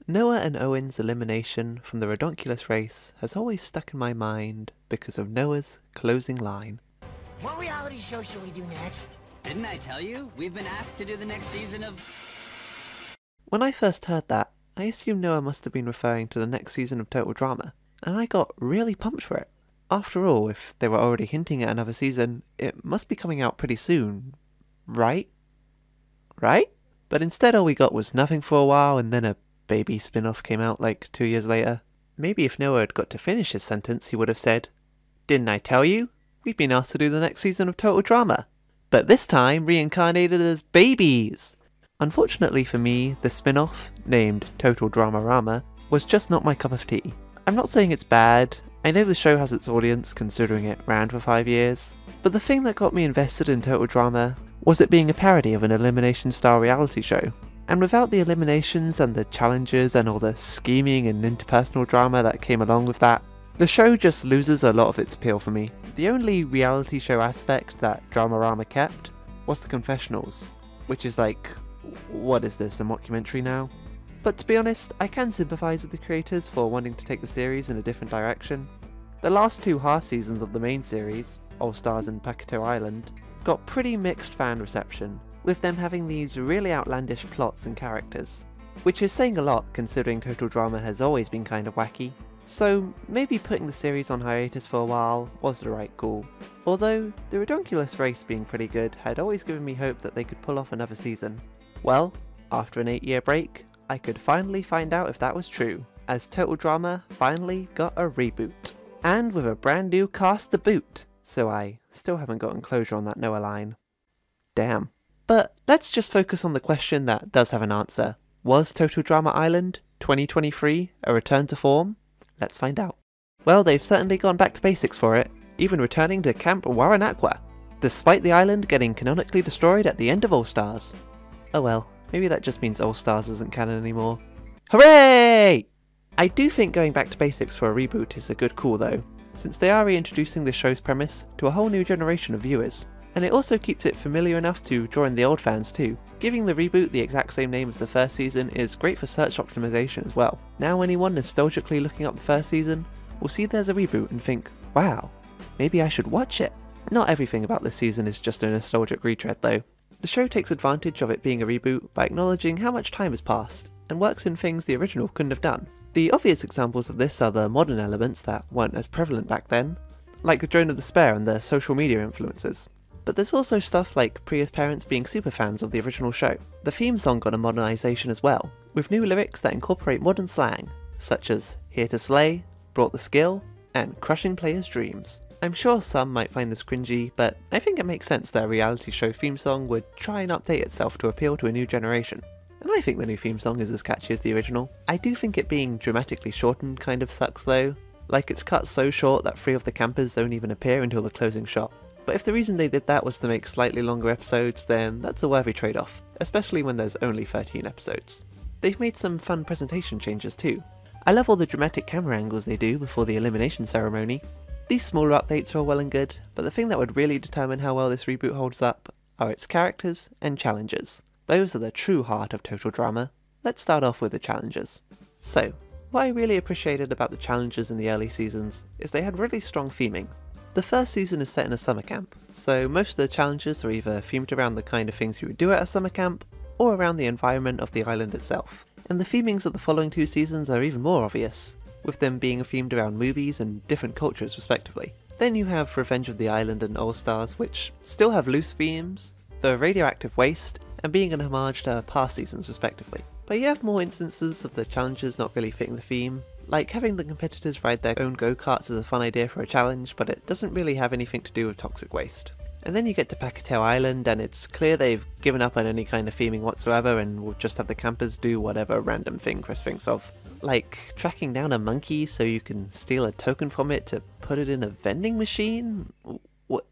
Noah and Owen's elimination from the Redonkulous race has always stuck in my mind because of Noah's closing line. What reality show shall we do next? Didn't I tell you? We've been asked to do the next season of... When I first heard that, I assumed Noah must have been referring to the next season of Total Drama, and I got really pumped for it. After all, if they were already hinting at another season, it must be coming out pretty soon, right? Right? But instead all we got was nothing for a while, and then a baby spin-off came out like 2 years later. Maybe if Noah had got to finish his sentence, he would have said, "Didn't I tell you? We've been asked to do the next season of Total Drama. But this time reincarnated as babies!" Unfortunately for me, the spin-off, named Total Drama-Rama, was just not my cup of tea. I'm not saying it's bad, I know the show has its audience considering it ran for 5 years, but the thing that got me invested in Total Drama was it being a parody of an elimination-style reality show. And without the eliminations and the challenges and all the scheming and interpersonal drama that came along with that, the show just loses a lot of its appeal for me. The only reality show aspect that Dramarama kept was the confessionals, which is like, what is this, a mockumentary now? But to be honest, I can sympathise with the creators for wanting to take the series in a different direction. The last 2 half seasons of the main series, All Stars and Paquito Island, got pretty mixed fan reception, with them having these really outlandish plots and characters, which is saying a lot considering Total Drama has always been kind of wacky, so maybe putting the series on hiatus for a while was the right call. Although, the Redonkulous race being pretty good had always given me hope that they could pull off another season. Well, after an 8-year break, I could finally find out if that was true, as Total Drama finally got a reboot. And with a brand new cast to boot, so I still haven't gotten closure on that Noah line. Damn. But let's just focus on the question that does have an answer. Was Total Drama Island 2023 a return to form? Let's find out. Well, they've certainly gone back to basics for it, even returning to Camp Waranakwa, despite the island getting canonically destroyed at the end of All Stars. Oh well, maybe that just means All Stars isn't canon anymore. Hooray! I do think going back to basics for a reboot is a good call though, since they are reintroducing the show's premise to a whole new generation of viewers. And it also keeps it familiar enough to draw in the old fans too. Giving the reboot the exact same name as the first season is great for search optimization as well. Now anyone nostalgically looking up the first season will see there's a reboot and think, wow, maybe I should watch it. Not everything about this season is just a nostalgic retread though. The show takes advantage of it being a reboot by acknowledging how much time has passed, and works in things the original couldn't have done. The obvious examples of this are the modern elements that weren't as prevalent back then, like the Jone of Despair and the social media influences. But there's also stuff like Priya's parents being superfans of the original show. The theme song got a modernisation as well, with new lyrics that incorporate modern slang, such as Here to Slay, Brought the Skill, and Crushing Players' Dreams. I'm sure some might find this cringy, but I think it makes sense that a reality show theme song would try and update itself to appeal to a new generation. And I think the new theme song is as catchy as the original. I do think it being dramatically shortened kind of sucks though, like it's cut so short that 3 of the campers don't even appear until the closing shot. But if the reason they did that was to make slightly longer episodes, then that's a worthy trade-off, especially when there's only 13 episodes. They've made some fun presentation changes too. I love all the dramatic camera angles they do before the elimination ceremony. These smaller updates are all well and good, but the thing that would really determine how well this reboot holds up are its characters and challenges. Those are the true heart of Total Drama. Let's start off with the challenges. So, what I really appreciated about the challenges in the early seasons is they had really strong theming. The first season is set in a summer camp, so most of the challenges are either themed around the kind of things you would do at a summer camp, or around the environment of the island itself. And the themings of the following 2 seasons are even more obvious, with them being themed around movies and different cultures respectively. Then you have Revenge of the Island and All Stars, which still have loose themes, the radioactive waste, and being an homage to past seasons respectively. But you have more instances of the challenges not really fitting the theme, like having the competitors ride their own go-karts is a fun idea for a challenge, but it doesn't really have anything to do with toxic waste. And then you get to Paquito Island and it's clear they've given up on any kind of theming whatsoever and will just have the campers do whatever random thing Chris thinks of. Like tracking down a monkey so you can steal a token from it to put it in a vending machine? What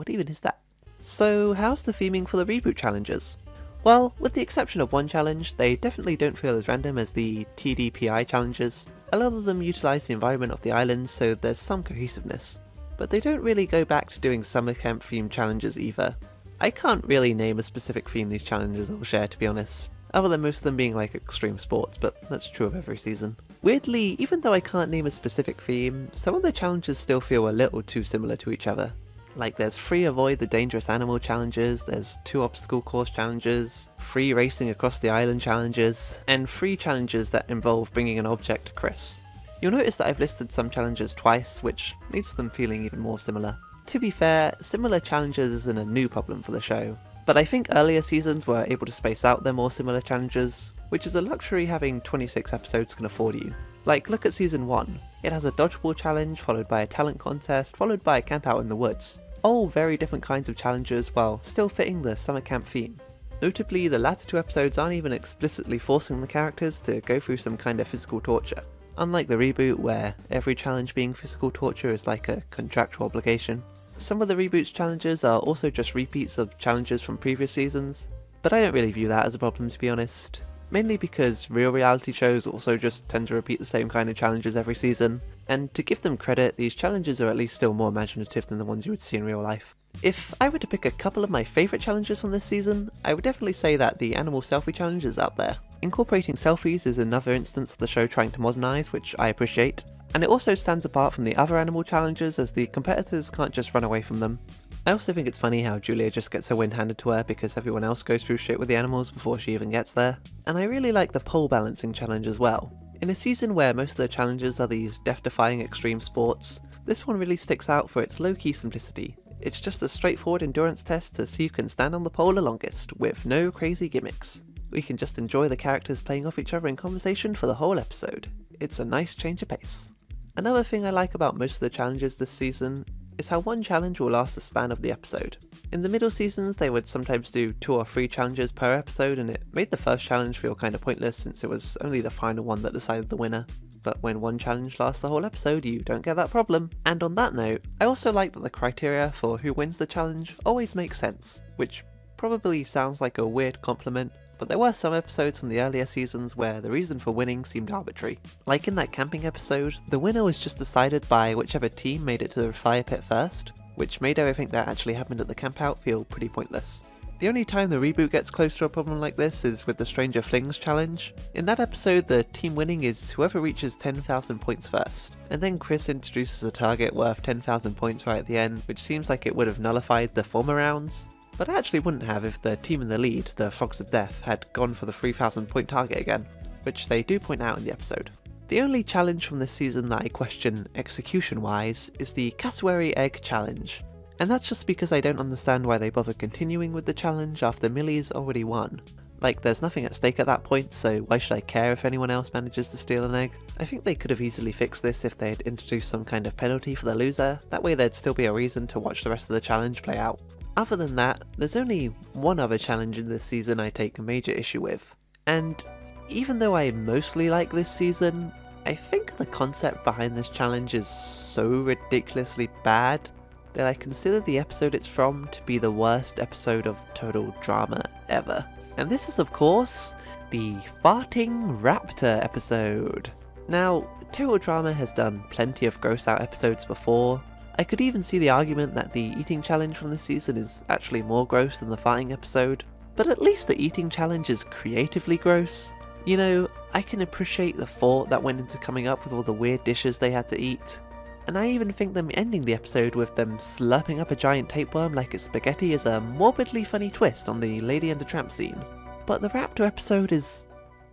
even is that? So how's the theming for the reboot challenges? Well, with the exception of one challenge, they definitely don't feel as random as the TDPI challenges. A lot of them utilise the environment of the island, so there's some cohesiveness. But they don't really go back to doing summer camp themed challenges either. I can't really name a specific theme these challenges all share, to be honest. other than most of them being like extreme sports, but that's true of every season. Weirdly, even though I can't name a specific theme, some of the challenges still feel a little too similar to each other. Like there's free avoid the dangerous animal challenges, there's 2 obstacle course challenges, free racing across the island challenges, and free challenges that involve bringing an object to Chris. You'll notice that I've listed some challenges twice, which leads to them feeling even more similar. To be fair, similar challenges isn't a new problem for the show, but I think earlier seasons were able to space out their more similar challenges, which is a luxury having 26 episodes can afford you. Like, look at season 1. It has a dodgeball challenge, followed by a talent contest, followed by a camp out in the woods. All very different kinds of challenges while still fitting the summer camp theme. Notably, the latter 2 episodes aren't even explicitly forcing the characters to go through some kind of physical torture. Unlike the reboot, where every challenge being physical torture is like a contractual obligation. Some of the reboot's challenges are also just repeats of challenges from previous seasons, but I don't really view that as a problem, to be honest. Mainly because real reality shows also just tend to repeat the same kind of challenges every season, and to give them credit, these challenges are at least still more imaginative than the ones you would see in real life. If I were to pick a couple of my favourite challenges from this season, I would definitely say that the animal selfie challenge is up there. Incorporating selfies is another instance of the show trying to modernise, which I appreciate, and it also stands apart from the other animal challenges as the competitors can't just run away from them. I also think it's funny how Julia just gets her win handed to her because everyone else goes through shit with the animals before she even gets there. And I really like the pole balancing challenge as well. In a season where most of the challenges are these death-defying extreme sports, this one really sticks out for its low-key simplicity. It's just a straightforward endurance test to see who can stand on the pole the longest, with no crazy gimmicks. We can just enjoy the characters playing off each other in conversation for the whole episode. It's a nice change of pace. Another thing I like about most of the challenges this season is how one challenge will last the span of the episode. In the middle seasons they would sometimes do 2 or 3 challenges per episode, and it made the first challenge feel kinda pointless since it was only the final one that decided the winner. But when one challenge lasts the whole episode, you don't get that problem. And on that note, I also like that the criteria for who wins the challenge always makes sense, which probably sounds like a weird compliment, but there were some episodes from the earlier seasons where the reason for winning seemed arbitrary. Like in that camping episode, the winner was just decided by whichever team made it to the fire pit first, which made everything that actually happened at the campout feel pretty pointless. The only time the reboot gets close to a problem like this is with the Stranger Flings challenge. In that episode, the team winning is whoever reaches 10,000 points first, and then Chris introduces a target worth 10,000 points right at the end, which seems like it would have nullified the former rounds. But it actually wouldn't have if the team in the lead, the Frogs of Death, had gone for the 3,000 point target again, which they do point out in the episode. The only challenge from this season that I question execution-wise is the Cassowary Egg Challenge, and that's just because I don't understand why they bother continuing with the challenge after Millie's already won. Like, there's nothing at stake at that point, so why should I care if anyone else manages to steal an egg? I think they could have easily fixed this if they had introduced some kind of penalty for the loser, that way there'd still be a reason to watch the rest of the challenge play out. Other than that, there's only one other challenge in this season I take major issue with, and even though I mostly like this season, I think the concept behind this challenge is so ridiculously bad that I consider the episode it's from to be the worst episode of Total Drama ever. And this is of course, the Farting Raptor episode. Now, Total Drama has done plenty of gross out episodes before. I could even see the argument that the eating challenge from this season is actually more gross than the farting episode, but at least the eating challenge is creatively gross. You know, I can appreciate the thought that went into coming up with all the weird dishes they had to eat, and I even think them ending the episode with them slurping up a giant tapeworm like it's spaghetti is a morbidly funny twist on the Lady and the Tramp scene. But the Raptor episode is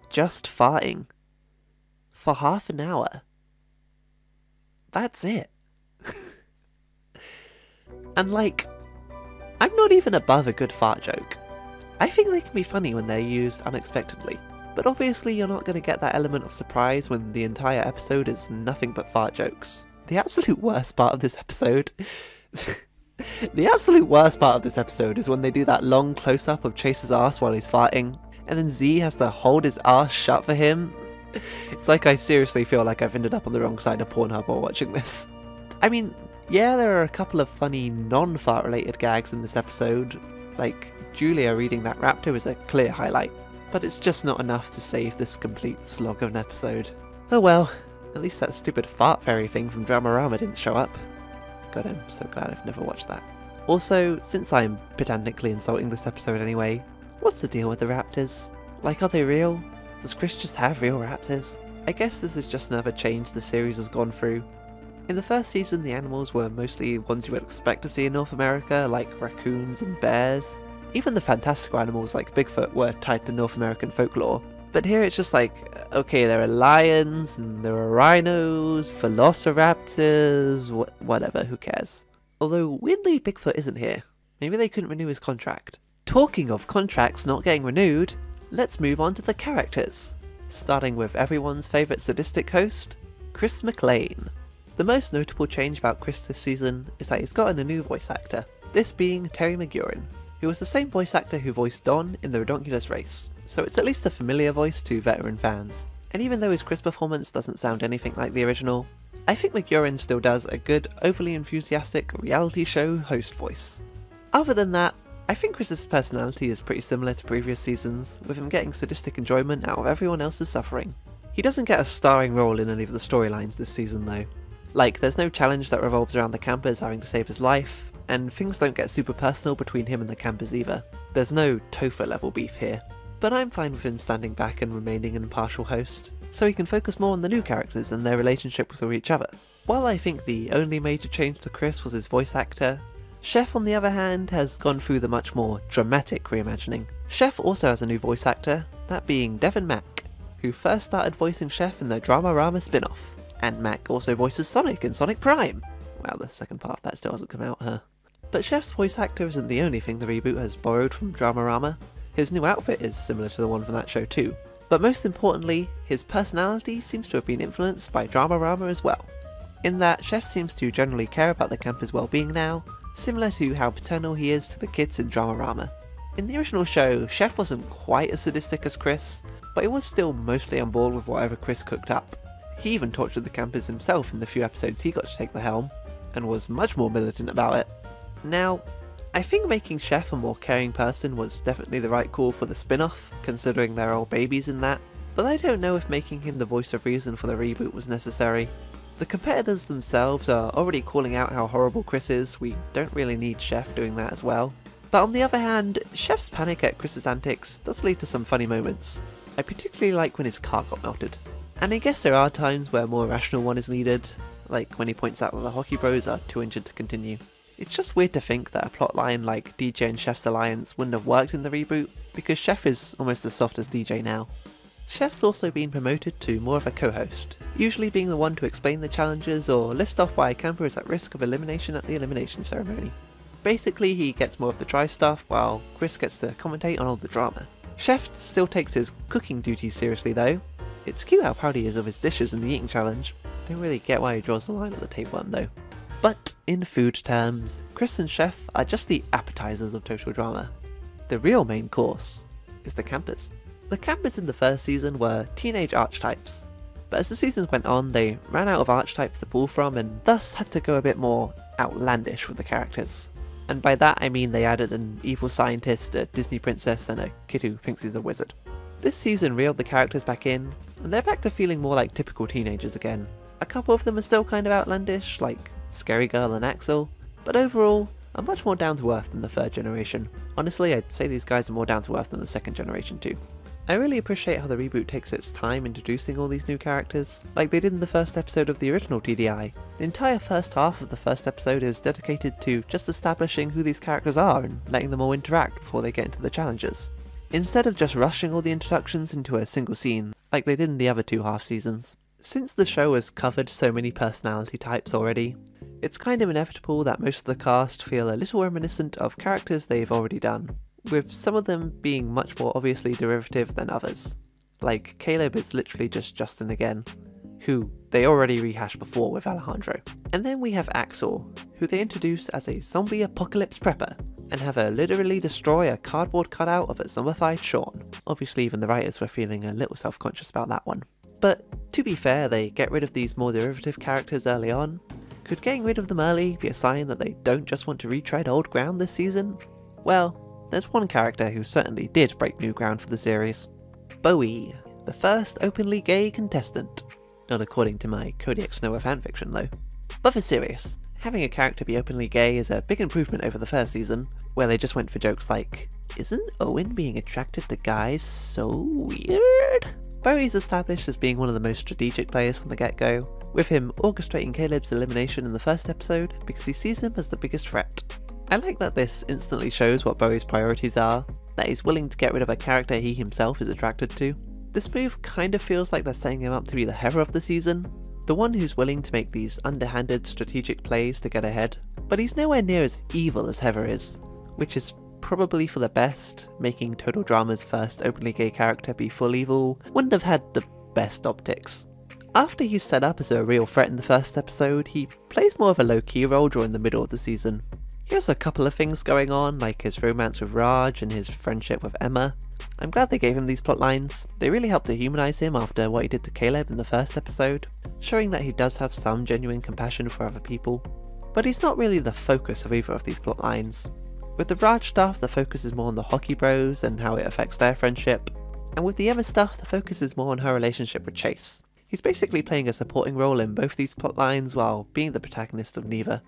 just farting. For half an hour. That's it. And like, I'm not even above a good fart joke. I think they can be funny when they're used unexpectedly, but obviously you're not going to get that element of surprise when the entire episode is nothing but fart jokes. The absolute worst part of this episode... The absolute worst part of this episode is when they do that long close-up of Chase's ass while he's farting, and then Z has to hold his ass shut for him. It's like I seriously feel like I've ended up on the wrong side of Pornhub while watching this. I mean, yeah, there are a couple of funny non-fart related gags in this episode, like Julia reading that Raptor is a clear highlight, but it's just not enough to save this complete slog of an episode. Oh well, at least that stupid fart fairy thing from Dramarama didn't show up. God, I'm so glad I've never watched that. Also, since I'm pedantically insulting this episode anyway, what's the deal with the Raptors? Like, are they real? Does Chris just have real raptors? I guess this is just another change the series has gone through. In the first season, the animals were mostly ones you would expect to see in North America, like raccoons and bears. Even the fantastical animals like Bigfoot were tied to North American folklore. But here it's just like, okay, there are lions, and there are rhinos, velociraptors, whatever, who cares. Although, weirdly, Bigfoot isn't here. Maybe they couldn't renew his contract. Talking of contracts not getting renewed, let's move on to the characters. Starting with everyone's favourite sadistic host, Chris McLean. The most notable change about Chris this season is that he's gotten a new voice actor, this being Terry McGurin, who was the same voice actor who voiced Don in the Redonkulous Race, so it's at least a familiar voice to veteran fans. And even though his Chris performance doesn't sound anything like the original, I think McGurin still does a good, overly enthusiastic reality show host voice. Other than that, I think Chris's personality is pretty similar to previous seasons, with him getting sadistic enjoyment out of everyone else's suffering. He doesn't get a starring role in any of the storylines this season though. Like, there's no challenge that revolves around the campers having to save his life, and things don't get super personal between him and the campers either. There's no Topher level beef here. But I'm fine with him standing back and remaining an impartial host, so he can focus more on the new characters and their relationship with each other. While I think the only major change to Chris was his voice actor, Chef on the other hand has gone through the much more dramatic reimagining. Chef also has a new voice actor, that being Devin Mack, who first started voicing Chef in the Dramarama spin-off. And Mac also voices Sonic in Sonic Prime. Well, the second part of that still hasn't come out, huh? But Chef's voice actor isn't the only thing the reboot has borrowed from Dramarama. His new outfit is similar to the one from that show too. But most importantly, his personality seems to have been influenced by Dramarama as well. In that, Chef seems to generally care about the campers' well-being now, similar to how paternal he is to the kids in Dramarama. In the original show, Chef wasn't quite as sadistic as Chris, but he was still mostly on board with whatever Chris cooked up. He even tortured the campers himself in the few episodes he got to take the helm, and was much more militant about it. Now, I think making Chef a more caring person was definitely the right call for the spin-off, considering there are all babies in that, but I don't know if making him the voice of reason for the reboot was necessary. The competitors themselves are already calling out how horrible Chris is, we don't really need Chef doing that as well. But on the other hand, Chef's panic at Chris's antics does lead to some funny moments. I particularly like when his car got melted. And I guess there are times where a more rational one is needed, like when he points out that the Hockey Bros are too injured to continue. It's just weird to think that a plotline like DJ and Chef's alliance wouldn't have worked in the reboot, because Chef is almost as soft as DJ now. Chef's also been promoted to more of a co-host, usually being the one to explain the challenges or list off why a camper is at risk of elimination at the elimination ceremony. Basically, he gets more of the dry stuff, while Chris gets to commentate on all the drama. Chef still takes his cooking duties seriously though. It's cute how proud he is of his dishes in the eating challenge. Don't really get why he draws the line at the tapeworm though. But in food terms, Chris and Chef are just the appetizers of Total Drama. The real main course is the campers. The campers in the first season were teenage archetypes, but as the seasons went on they ran out of archetypes to pull from and thus had to go a bit more outlandish with the characters. And by that I mean they added an evil scientist, a Disney princess, and a kid who thinks he's a wizard. This season reeled the characters back in, and they're back to feeling more like typical teenagers again. A couple of them are still kind of outlandish, like Scary Girl and Axel, but overall, are much more down to earth than the third generation. Honestly, I'd say these guys are more down to earth than the second generation too. I really appreciate how the reboot takes its time introducing all these new characters, like they did in the first episode of the original TDI. The entire first half of the first episode is dedicated to just establishing who these characters are and letting them all interact before they get into the challenges, instead of just rushing all the introductions into a single scene, like they did in the other two half seasons. Since the show has covered so many personality types already, it's kind of inevitable that most of the cast feel a little reminiscent of characters they've already done, with some of them being much more obviously derivative than others. Like Caleb is literally just Justin again, who they already rehashed before with Alejandro. And then we have Axel, who they introduce as a zombie apocalypse prepper, and have her literally destroy a cardboard cutout of a zombified Sean. Obviously even the writers were feeling a little self-conscious about that one. But to be fair, they get rid of these more derivative characters early on. Could getting rid of them early be a sign that they don't just want to retread old ground this season? Well, there's one character who certainly did break new ground for the series. Bowie, the first openly gay contestant. Not according to my Kodiak Snow fanfiction though. But for serious, Having a character be openly gay is a big improvement over the first season, where they just went for jokes like, "Isn't Owen being attracted to guys so weird?" Bowie's established as being one of the most strategic players from the get-go, with him orchestrating Caleb's elimination in the first episode because he sees him as the biggest threat. I like that this instantly shows what Bowie's priorities are, that he's willing to get rid of a character he himself is attracted to. This move kind of feels like they're setting him up to be the Heather of the season, the one who's willing to make these underhanded strategic plays to get ahead, but he's nowhere near as evil as Heather is, which is probably for the best. Making Total Drama's first openly gay character be full evil wouldn't have had the best optics. After he's set up as a real threat in the first episode, he plays more of a low-key role during the middle of the season. He has a couple of things going on, like his romance with Raj and his friendship with Emma. I'm glad they gave him these plotlines. They really helped to humanise him after what he did to Caleb in the first episode, showing that he does have some genuine compassion for other people. But he's not really the focus of either of these plotlines. With the Raj stuff, the focus is more on the hockey bros and how it affects their friendship, and with the Emma stuff, the focus is more on her relationship with Chase. He's basically playing a supporting role in both these plotlines while being the protagonist of neither.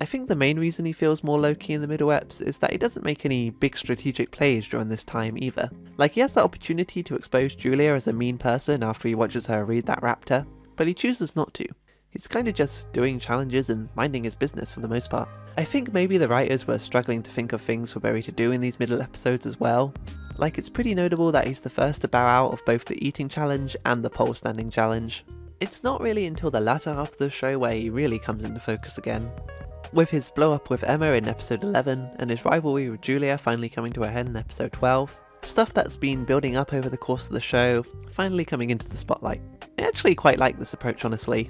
I think the main reason he feels more low-key in the middle eps is that he doesn't make any big strategic plays during this time either. Like, he has the opportunity to expose Julia as a mean person after he watches her read that Raptor, but he chooses not to. He's kinda just doing challenges and minding his business for the most part. I think maybe the writers were struggling to think of things for Bowie to do in these middle episodes as well. Like, it's pretty notable that he's the first to bow out of both the eating challenge and the pole standing challenge. It's not really until the latter half of the show where he really comes into focus again. With his blow up with Emma in episode 11 and his rivalry with Julia finally coming to a head in episode 12, stuff that's been building up over the course of the show finally coming into the spotlight. I actually quite like this approach, honestly.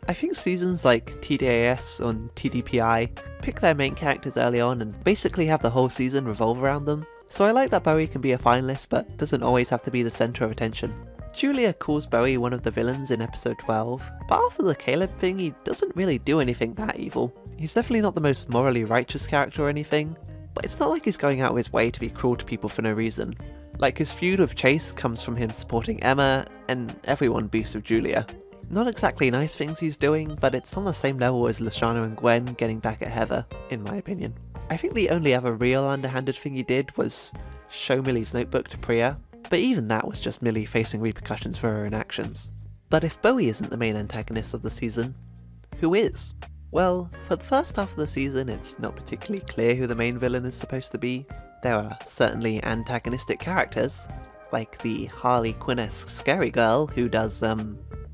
I think seasons like TDIS and TDPI pick their main characters early on and basically have the whole season revolve around them, so I like that Bowie can be a finalist but doesn't always have to be the centre of attention. Julia calls Bowie one of the villains in episode 12, but after the Caleb thing he doesn't really do anything that evil. He's definitely not the most morally righteous character or anything, but it's not like he's going out of his way to be cruel to people for no reason. Like, his feud with Chase comes from him supporting Emma, and everyone beefs with Julia. Not exactly nice things he's doing, but it's on the same level as Lashana and Gwen getting back at Heather, in my opinion. I think the only other real underhanded thing he did was show Millie's notebook to Priya, but even that was just Millie facing repercussions for her own actions. But if Bowie isn't the main antagonist of the season, who is? Well, for the first half of the season it's not particularly clear who the main villain is supposed to be. There are certainly antagonistic characters, like the Harley Quinn-esque Scary Girl who does,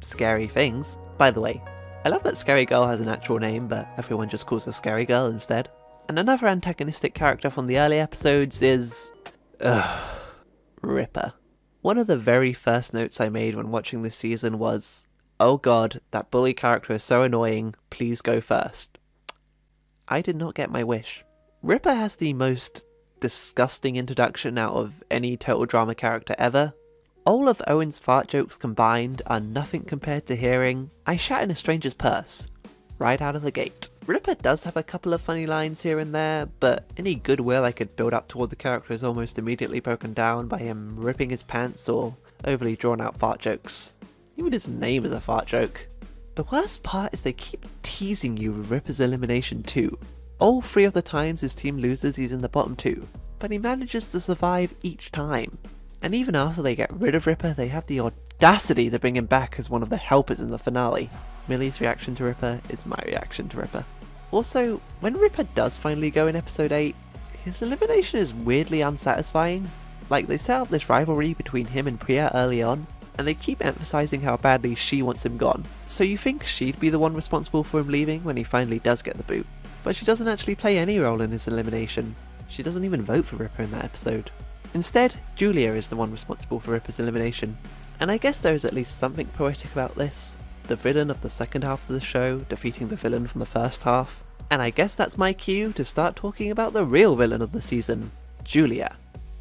scary things. By the way, I love that Scary Girl has an actual name, but everyone just calls her Scary Girl instead. And another antagonistic character from the early episodes is... Ripper. One of the very first notes I made when watching this season was, "Oh god, that bully character is so annoying, please go first." I did not get my wish. Ripper has the most disgusting introduction out of any Total Drama character ever. All of Owen's fart jokes combined are nothing compared to hearing "I shat in a stranger's purse" right out of the gate. Ripper does have a couple of funny lines here and there, but any goodwill I could build up toward the character is almost immediately broken down by him ripping his pants or overly drawn out fart jokes. Even his name is a fart joke. The worst part is they keep teasing you with Ripper's elimination too. All 3 of the times his team loses he's in the bottom 2, but he manages to survive each time. And even after they get rid of Ripper, they have the audacity to bring him back as one of the helpers in the finale. Millie's reaction to Ripper is my reaction to Ripper. Also, when Ripper does finally go in episode 8, his elimination is weirdly unsatisfying. Like, they set up this rivalry between him and Priya early on, and they keep emphasising how badly she wants him gone. So you think she'd be the one responsible for him leaving when he finally does get the boot. But she doesn't actually play any role in his elimination. She doesn't even vote for Ripper in that episode. Instead, Julia is the one responsible for Ripper's elimination. And I guess there is at least something poetic about this. The villain of the second half of the show defeating the villain from the first half. And I guess that's my cue to start talking about the real villain of the season, Julia.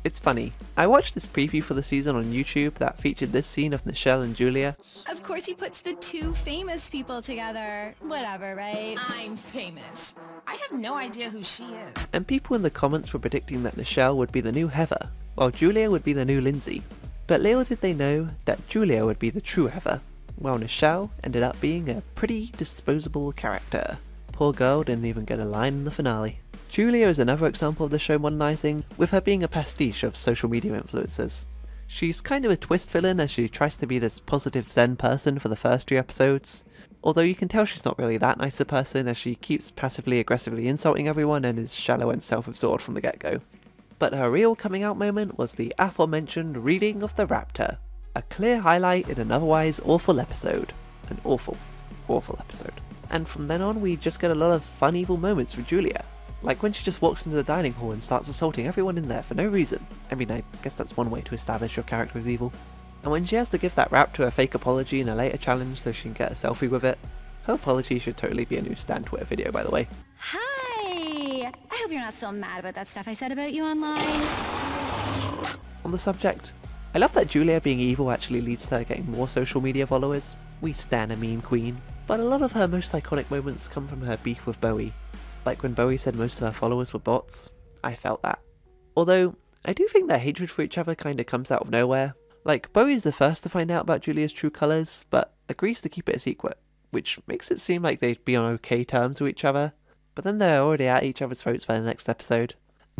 It's funny, I watched this preview for the season on YouTube that featured this scene of Nichelle and Julia. Of course he puts the 2 famous people together. Whatever, right? I'm famous. I have no idea who she is. And people in the comments were predicting that Nichelle would be the new Heather, while Julia would be the new Lindsay. But little did they know that Julia would be the true Heather, while Nichelle ended up being a pretty disposable character. poor girl didn't even get a line in the finale. Julia is another example of the show modernising, with her being a pastiche of social media influencers. She's kind of a twist villain as she tries to be this positive zen person for the first 3 episodes, although you can tell she's not really that nice a person as she keeps passively aggressively insulting everyone and is shallow and self-absorbed from the get-go. But her real coming out moment was the aforementioned reading of the Raptor, a clear highlight in an otherwise awful episode. An awful episode. And from then on we just get a lot of fun evil moments with Julia. Like when she just walks into the dining hall and starts assaulting everyone in there for no reason. I mean, I guess that's one way to establish your character as evil. And when she has to give that Raptor a fake apology in a later challenge so she can get a selfie with it. Her apology should totally be a new Stan Twitter video, by the way. Hi! I hope you're not still mad about that stuff I said about you online. On the subject, I love that Julia being evil actually leads to her getting more social media followers. We stan a mean queen. But a lot of her most iconic moments come from her beef with Bowie. Like when Bowie said most of her followers were bots, I felt that. Although, I do think their hatred for each other kinda comes out of nowhere. Like, Bowie's the first to find out about Julia's true colours, but agrees to keep it a secret, which makes it seem like they'd be on okay terms with each other, but then they're already at each other's throats by the next episode.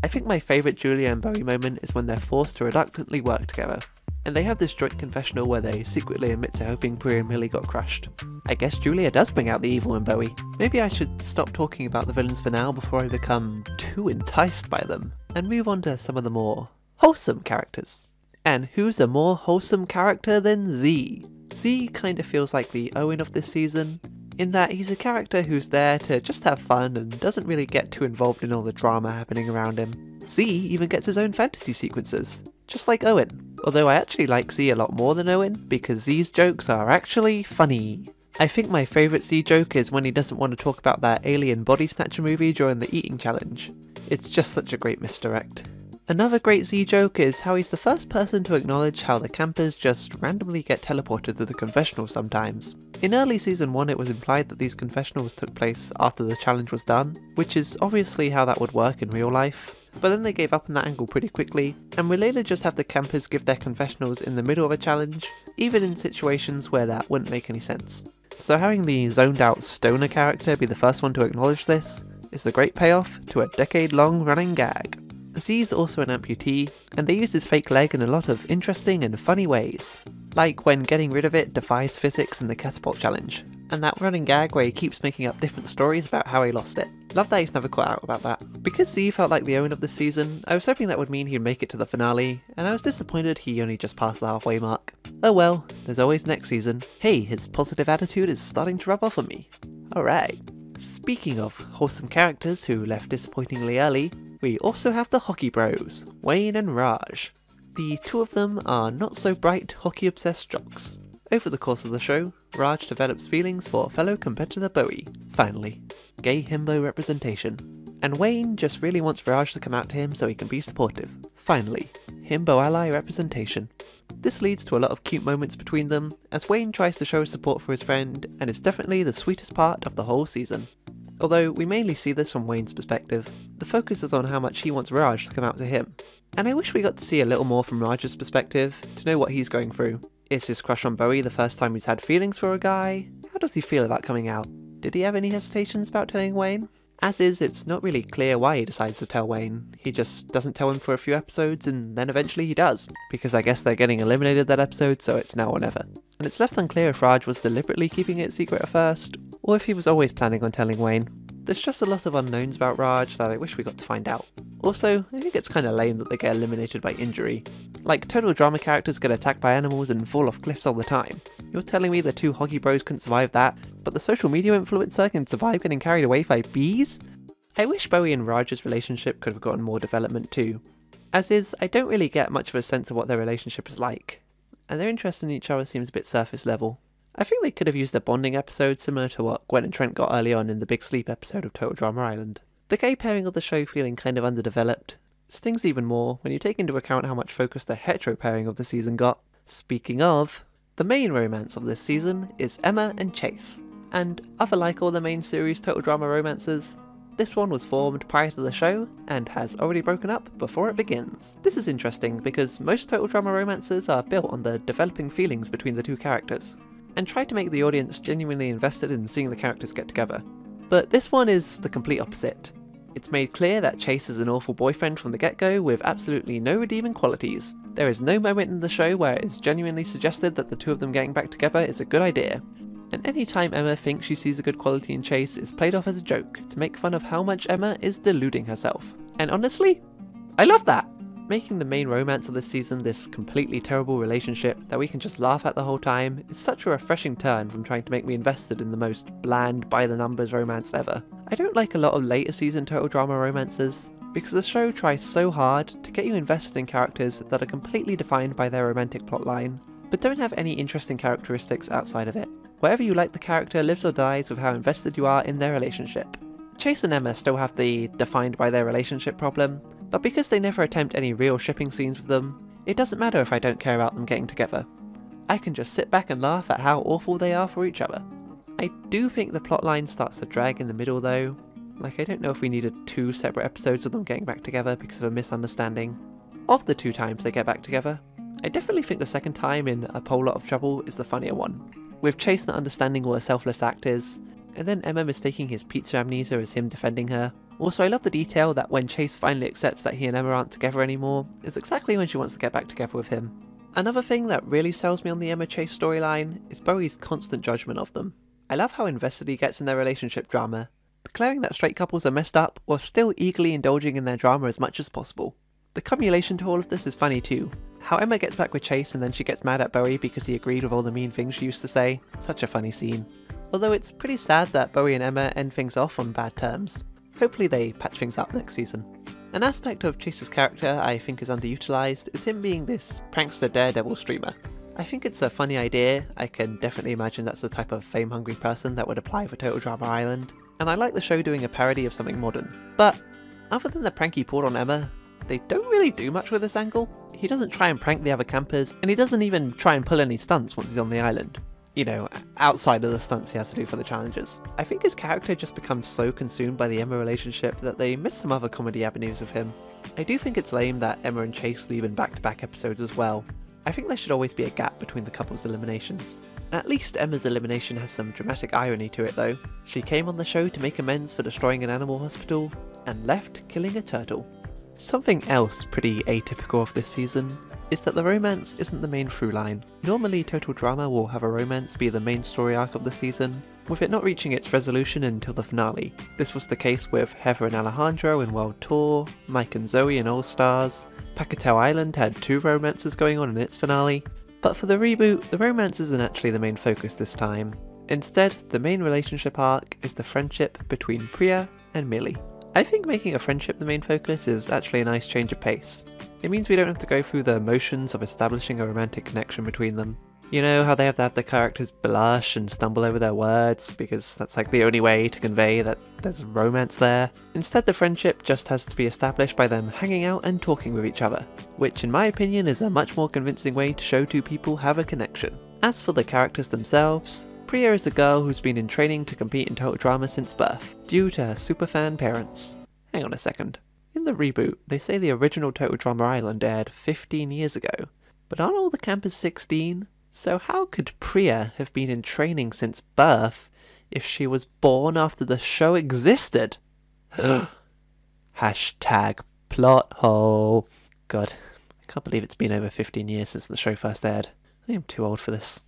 I think my favourite Julia and Bowie moment is when they're forced to reluctantly work together, and they have this joint confessional where they secretly admit to hoping Priya and Millie got crushed. I guess Julia does bring out the evil in Bowie. Maybe I should stop talking about the villains for now before I become too enticed by them, and move on to some of the more wholesome characters. And who's a more wholesome character than Z? Z kind of feels like the Owen of this season, in that he's a character who's there to just have fun and doesn't really get too involved in all the drama happening around him. Z even gets his own fantasy sequences, just like Owen. Although I actually like Z a lot more than Owen, because Z's jokes are actually funny. I think my favourite Z joke is when he doesn't want to talk about that alien body snatcher movie during the eating challenge. It's just such a great misdirect. Another great Z joke is how he's the first person to acknowledge how the campers just randomly get teleported to the confessional sometimes. In early season 1 it was implied that these confessionals took place after the challenge was done, which is obviously how that would work in real life. But then they gave up on that angle pretty quickly, and we later just have the campers give their confessionals in the middle of a challenge, even in situations where that wouldn't make any sense. So having the zoned out stoner character be the first one to acknowledge this is a great payoff to a decade-long running gag. Z's also an amputee, and they use his fake leg in a lot of interesting and funny ways. Like when getting rid of it defies physics in the catapult challenge, and that running gag where he keeps making up different stories about how he lost it. Love that he's never caught out about that. Because Z felt like the Owen of this season, I was hoping that would mean he'd make it to the finale, and I was disappointed he only just passed the halfway mark. Oh well, there's always next season. Hey, his positive attitude is starting to rub off on me. Alright. Speaking of wholesome characters who left disappointingly early, we also have the Hockey Bros, Wayne and Raj. The two of them are not so bright hockey-obsessed jocks. Over the course of the show, Raj develops feelings for fellow competitor Bowie. Finally, gay himbo representation. And Wayne just really wants Raj to come out to him so he can be supportive. Finally, himbo ally representation. This leads to a lot of cute moments between them, as Wayne tries to show his support for his friend, and is definitely the sweetest part of the whole season. Although we mainly see this from Wayne's perspective, the focus is on how much he wants Raj to come out to him. And I wish we got to see a little more from Raj's perspective, to know what he's going through. Is his crush on Bowie the first time he's had feelings for a guy? How does he feel about coming out? Did he have any hesitations about telling Wayne? As is, it's not really clear why he decides to tell Wayne. He just doesn't tell him for a few episodes and then eventually he does. Because I guess they're getting eliminated that episode, so it's now or never. And it's left unclear if Raj was deliberately keeping it secret at first, or if he was always planning on telling Wayne. There's just a lot of unknowns about Raj that I wish we got to find out. Also, I think it's kinda lame that they get eliminated by injury. Like, total drama characters get attacked by animals and fall off cliffs all the time. You're telling me the two Hockey Bros couldn't survive that, but the social media influencer can survive getting carried away by bees? I wish Bowie and Raj's relationship could have gotten more development too. As is, I don't really get much of a sense of what their relationship is like, and their interest in each other seems a bit surface level. I think they could have used a bonding episode similar to what Gwen and Trent got early on in the Big Sleep episode of Total Drama Island. The gay pairing of the show feeling kind of underdeveloped stings even more when you take into account how much focus the hetero pairing of the season got. Speaking of, the main romance of this season is Emma and Chase, and other like all the main series Total Drama romances, this one was formed prior to the show and has already broken up before it begins. This is interesting because most Total Drama romances are built on the developing feelings between the two characters, and try to make the audience genuinely invested in seeing the characters get together. But this one is the complete opposite. It's made clear that Chase is an awful boyfriend from the get-go with absolutely no redeeming qualities. There is no moment in the show where it is genuinely suggested that the two of them getting back together is a good idea. And any time Emma thinks she sees a good quality in Chase is played off as a joke to make fun of how much Emma is deluding herself. And honestly, I love that! Making the main romance of this season this completely terrible relationship that we can just laugh at the whole time is such a refreshing turn from trying to make me invested in the most bland, by-the-numbers romance ever. I don't like a lot of later season total drama romances, because the show tries so hard to get you invested in characters that are completely defined by their romantic plotline, but don't have any interesting characteristics outside of it. Wherever you like the character lives or dies with how invested you are in their relationship. Chase and Emma still have the defined by their relationship problem, but because they never attempt any real shipping scenes with them, it doesn't matter if I don't care about them getting together. I can just sit back and laugh at how awful they are for each other. I do think the plotline starts to drag in the middle though. Like, I don't know if we needed 2 separate episodes of them getting back together because of a misunderstanding. Of the 2 times they get back together, I definitely think the second time in A Whole Lot of Trouble is the funnier one, with Chase not understanding what a selfless act is, and then Emma mistaking his pizza amnesia as him defending her. Also, I love the detail that when Chase finally accepts that he and Emma aren't together anymore, is exactly when she wants to get back together with him. Another thing that really sells me on the Emma Chase storyline is Bowie's constant judgment of them. I love how invested he gets in their relationship drama, declaring that straight couples are messed up while still eagerly indulging in their drama as much as possible. The cumulation to all of this is funny too. How Emma gets back with Chase and then she gets mad at Bowie because he agreed with all the mean things she used to say. Such a funny scene. Although it's pretty sad that Bowie and Emma end things off on bad terms. Hopefully they patch things up next season. An aspect of Chase's character I think is underutilised is him being this prankster daredevil streamer. I think it's a funny idea. I can definitely imagine that's the type of fame-hungry person that would apply for Total Drama Island, and I like the show doing a parody of something modern. But other than the prank he pulled on Emma, they don't really do much with this angle. He doesn't try and prank the other campers, and he doesn't even try and pull any stunts once he's on the island. You know, outside of the stunts he has to do for the challenges. I think his character just becomes so consumed by the Emma relationship that they miss some other comedy avenues of him. I do think it's lame that Emma and Chase leave in back-to-back episodes as well. I think there should always be a gap between the couple's eliminations. At least Emma's elimination has some dramatic irony to it though. She came on the show to make amends for destroying an animal hospital, and left killing a turtle. Something else pretty atypical of this season is that the romance isn't the main through line. Normally total drama will have a romance be the main story arc of the season, with it not reaching its resolution until the finale. This was the case with Heather and Alejandro in World Tour, Mike and Zoe in All Stars, Pacatow Island had 2 romances going on in its finale, but for the reboot, the romance isn't actually the main focus this time. Instead, the main relationship arc is the friendship between Priya and Millie. I think making a friendship the main focus is actually a nice change of pace. It means we don't have to go through the motions of establishing a romantic connection between them. You know how they have to have their characters blush and stumble over their words because that's like the only way to convey that there's romance there. Instead, the friendship just has to be established by them hanging out and talking with each other, which in my opinion is a much more convincing way to show 2 people have a connection. As for the characters themselves, Priya is a girl who's been in training to compete in Total Drama since birth, due to her superfan parents. Hang on a second. In the reboot, they say the original Total Drama Island aired 15 years ago, but aren't all the campers 16? So how could Priya have been in training since birth if she was born after the show existed? Hashtag plot hole. God, I can't believe it's been over 15 years since the show first aired. I am too old for this.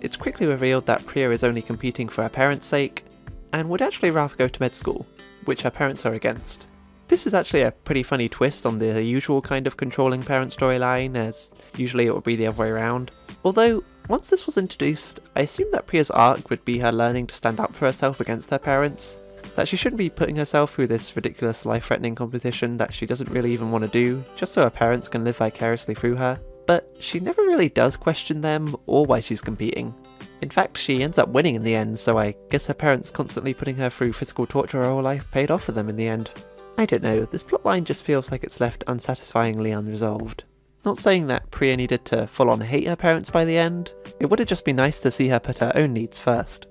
It's quickly revealed that Priya is only competing for her parents' sake, and would actually rather go to med school, which her parents are against. This is actually a pretty funny twist on the usual kind of controlling parent storyline, as usually it would be the other way around. Although, once this was introduced, I assumed that Priya's arc would be her learning to stand up for herself against her parents, that she shouldn't be putting herself through this ridiculous life-threatening competition that she doesn't really even want to do, just so her parents can live vicariously through her. But she never really does question them or why she's competing. In fact, she ends up winning in the end, so I guess her parents constantly putting her through physical torture her whole life paid off for them in the end. I don't know, this plotline just feels like it's left unsatisfyingly unresolved. Not saying that Priya needed to full-on hate her parents by the end, it would have just been nice to see her put her own needs first.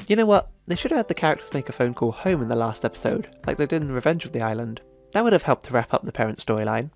You know what, they should have had the characters make a phone call home in the last episode, like they did in Revenge of the Island. That would have helped to wrap up the parent storyline.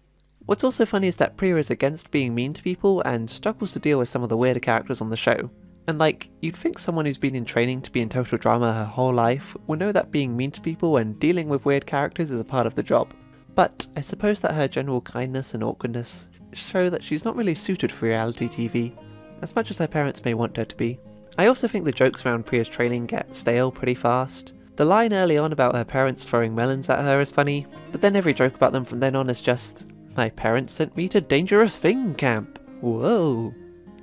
What's also funny is that Priya is against being mean to people and struggles to deal with some of the weirder characters on the show. And like, you'd think someone who's been in training to be in total drama her whole life would know that being mean to people and dealing with weird characters is a part of the job. But I suppose that her general kindness and awkwardness show that she's not really suited for reality TV, as much as her parents may want her to be. I also think the jokes around Priya's training get stale pretty fast. The line early on about her parents throwing melons at her is funny, but then every joke about them from then on is just, "My parents sent me to Dangerous Thing Camp." Whoa.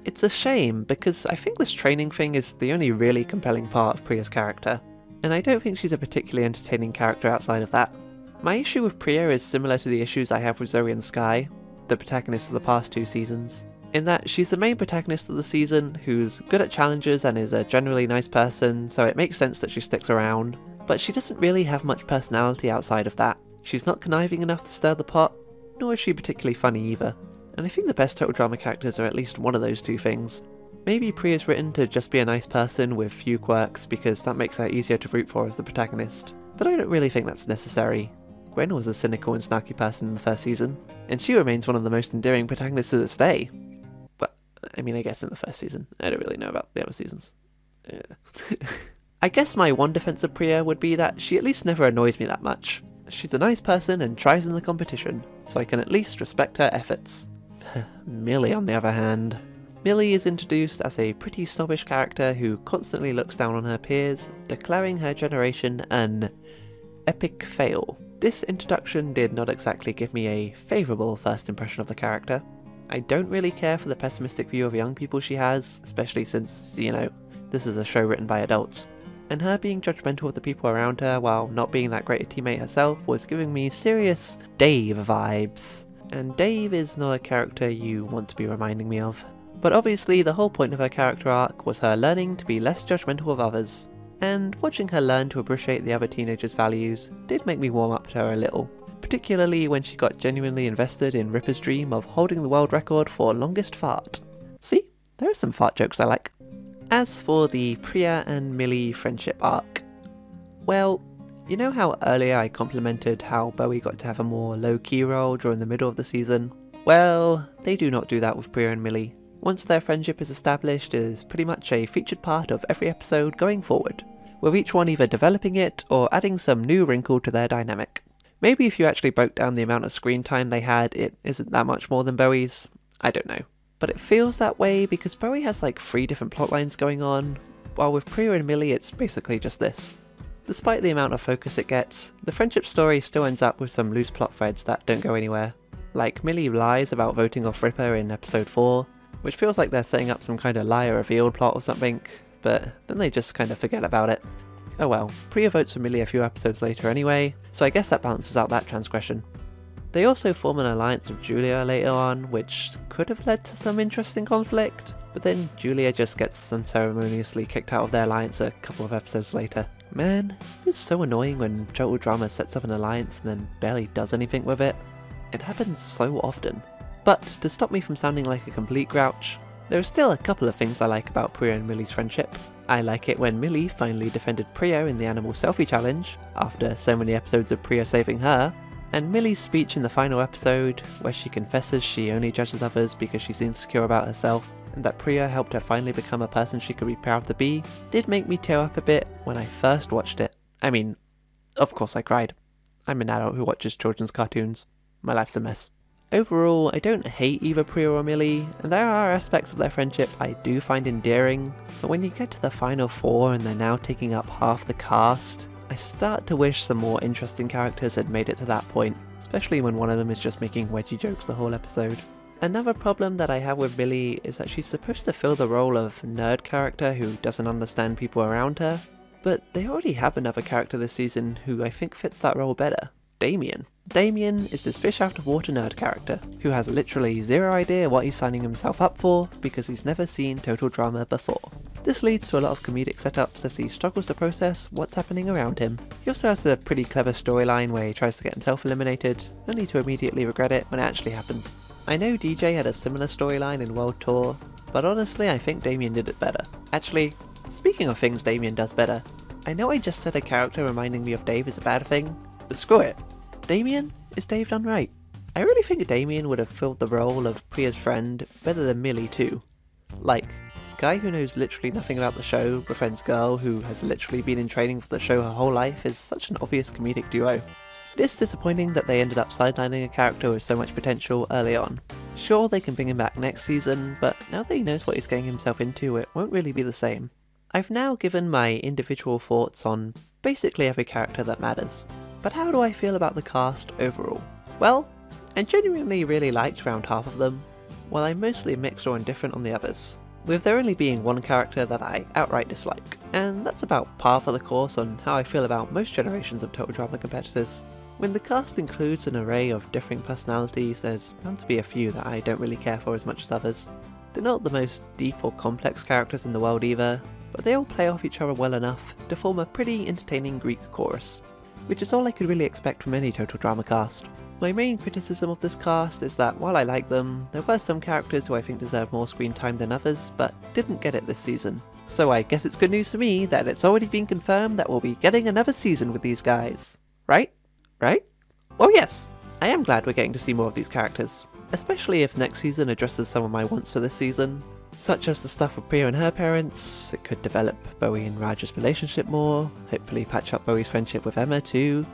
It's a shame, because I think this training thing is the only really compelling part of Priya's character, and I don't think she's a particularly entertaining character outside of that. My issue with Priya is similar to the issues I have with Zoe and Sky, the protagonists of the past 2 seasons, in that she's the main protagonist of the season who's good at challenges and is a generally nice person, so it makes sense that she sticks around, but she doesn't really have much personality outside of that. She's not conniving enough to stir the pot, nor is she particularly funny either. And I think the best total drama characters are at least one of those 2 things. Maybe Priya's written to just be a nice person with few quirks because that makes her easier to root for as the protagonist, but I don't really think that's necessary. Gwen was a cynical and snarky person in the first season, and she remains one of the most endearing protagonists to this day. But, I mean, I guess in the first season. I don't really know about the other seasons. I guess my one defense of Priya would be that she at least never annoys me that much. She's a nice person and tries in the competition, so I can at least respect her efforts. Millie, on the other hand. Millie is introduced as a pretty snobbish character who constantly looks down on her peers, declaring her generation an epic fail. This introduction did not exactly give me a favourable first impression of the character. I don't really care for the pessimistic view of young people she has, especially since, you know, this is a show written by adults. And her being judgmental of the people around her while not being that great a teammate herself was giving me serious Dave vibes. And Dave is not a character you want to be reminding me of. But obviously the whole point of her character arc was her learning to be less judgmental of others, and watching her learn to appreciate the other teenagers' values did make me warm up to her a little, particularly when she got genuinely invested in Ripper's dream of holding the world record for longest fart. See, there are some fart jokes I like. As for the Priya and Millie friendship arc, well, you know how earlier I complimented how Bowie got to have a more low-key role during the middle of the season? Well, they do not do that with Priya and Millie. Once their friendship is established, it is pretty much a featured part of every episode going forward, with each one either developing it or adding some new wrinkle to their dynamic. Maybe if you actually broke down the amount of screen time they had, it isn't that much more than Bowie's. I don't know. But it feels that way because Bowie has like 3 different plotlines going on, while with Priya and Millie it's basically just this. Despite the amount of focus it gets, the friendship story still ends up with some loose plot threads that don't go anywhere. Like Millie lies about voting off Ripper in episode 4, which feels like they're setting up some kind of liar revealed plot or something, but then they just kind of forget about it. Oh well, Priya votes for Millie a few episodes later anyway, so I guess that balances out that transgression. They also form an alliance with Julia later on, which could have led to some interesting conflict, but then Julia just gets unceremoniously kicked out of their alliance a couple of episodes later. Man, it's so annoying when Total Drama sets up an alliance and then barely does anything with it. It happens so often. But to stop me from sounding like a complete grouch, there are still a couple of things I like about Priya and Millie's friendship. I like it when Millie finally defended Priya in the animal selfie challenge, after so many episodes of Priya saving her, and Millie's speech in the final episode, where she confesses she only judges others because she's insecure about herself, and that Priya helped her finally become a person she could be proud to be, did make me tear up a bit when I first watched it. I mean, of course I cried. I'm an adult who watches children's cartoons. My life's a mess. Overall, I don't hate either Priya or Millie, and there are aspects of their friendship I do find endearing, but when you get to the final 4 and they're now taking up half the cast, I start to wish some more interesting characters had made it to that point, especially when one of them is just making wedgie jokes the whole episode. Another problem that I have with Millie is that she's supposed to fill the role of nerd character who doesn't understand people around her, but they already have another character this season who I think fits that role better, Damien. Damien is this fish out of water nerd character who has literally zero idea what he's signing himself up for because he's never seen Total Drama before. This leads to a lot of comedic setups as he struggles to process what's happening around him. He also has a pretty clever storyline where he tries to get himself eliminated, only to immediately regret it when it actually happens. I know DJ had a similar storyline in World Tour, but honestly I think Damien did it better. Actually, speaking of things Damien does better, I know I just said a character reminding me of Dave is a bad thing, but screw it. Damien is Dave done right. I really think Damien would have filled the role of Priya's friend better than Millie too. Like, guy who knows literally nothing about the show befriends girl who has literally been in training for the show her whole life is such an obvious comedic duo. It is disappointing that they ended up sidelining a character with so much potential early on. Sure, they can bring him back next season, but now that he knows what he's getting himself into, it won't really be the same. I've now given my individual thoughts on basically every character that matters, but how do I feel about the cast overall? Well, I genuinely really liked around half of them, while I'm mostly mixed or indifferent on the others, with there only being one character that I outright dislike, and that's about par for the course on how I feel about most generations of Total Drama competitors. When the cast includes an array of differing personalities, there's bound to be a few that I don't really care for as much as others. They're not the most deep or complex characters in the world either, but they all play off each other well enough to form a pretty entertaining Greek chorus, which is all I could really expect from any Total Drama cast. My main criticism of this cast is that while I like them, there were some characters who I think deserve more screen time than others, but didn't get it this season. So I guess it's good news for me that it's already been confirmed that we'll be getting another season with these guys. Right? Right? Oh yes, I am glad we're getting to see more of these characters, especially if next season addresses some of my wants for this season, such as the stuff with Priya and her parents. It could develop Bowie and Raj's relationship more, hopefully patch up Bowie's friendship with Emma too,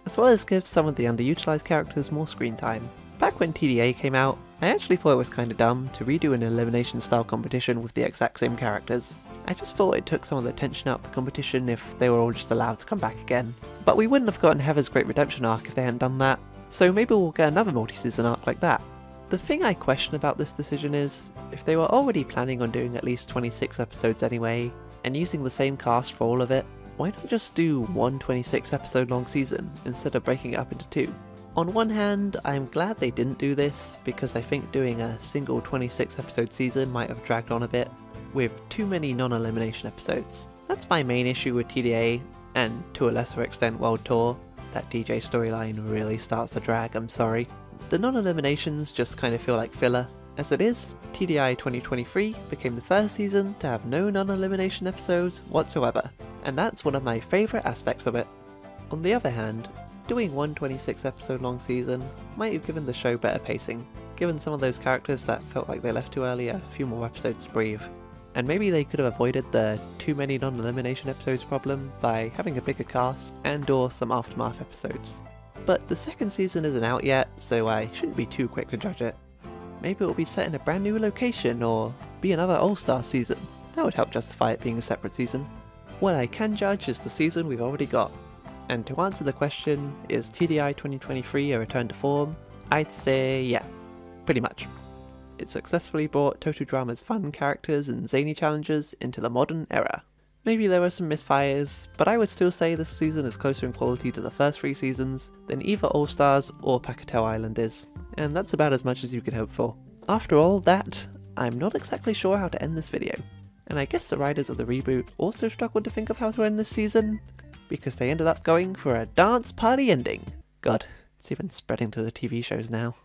as well as give some of the underutilized characters more screen time. Back when TDI came out, I actually thought it was kinda dumb to redo an elimination style competition with the exact same characters. I just thought it took some of the tension out of the competition if they were all just allowed to come back again. But we wouldn't have gotten Heather's great redemption arc if they hadn't done that, so maybe we'll get another multi-season arc like that. The thing I question about this decision is, if they were already planning on doing at least 26 episodes anyway, and using the same cast for all of it, why not just do one 26 episode long season instead of breaking it up into two? On one hand, I'm glad they didn't do this, because I think doing a single 26 episode season might have dragged on a bit, with too many non-elimination episodes. That's my main issue with TDA, and to a lesser extent World Tour. That DJ storyline really starts to drag, I'm sorry. The non-eliminations just kind of feel like filler. As it is, TDI 2023 became the first season to have no non-elimination episodes whatsoever, and that's one of my favourite aspects of it. On the other hand, doing one 26 episode long season might have given the show better pacing, given some of those characters that felt like they left too early a few more episodes to breathe. And maybe they could have avoided the too many non-elimination episodes problem by having a bigger cast and or some aftermath episodes. But the second season isn't out yet, so I shouldn't be too quick to judge it. Maybe it will be set in a brand new location or be another All-Star season. That would help justify it being a separate season. What I can judge is the season we've already got. And to answer the question, is TDI 2023 a return to form? I'd say yeah, pretty much. It successfully brought Total Drama's fun characters and zany challenges into the modern era. Maybe there were some misfires, but I would still say this season is closer in quality to the first 3 seasons than either All Stars or Pacquiao Island is, and that's about as much as you could hope for. After all that, I'm not exactly sure how to end this video, and I guess the writers of the reboot also struggled to think of how to end this season, because they ended up going for a dance party ending. God, it's even spreading to the TV shows now.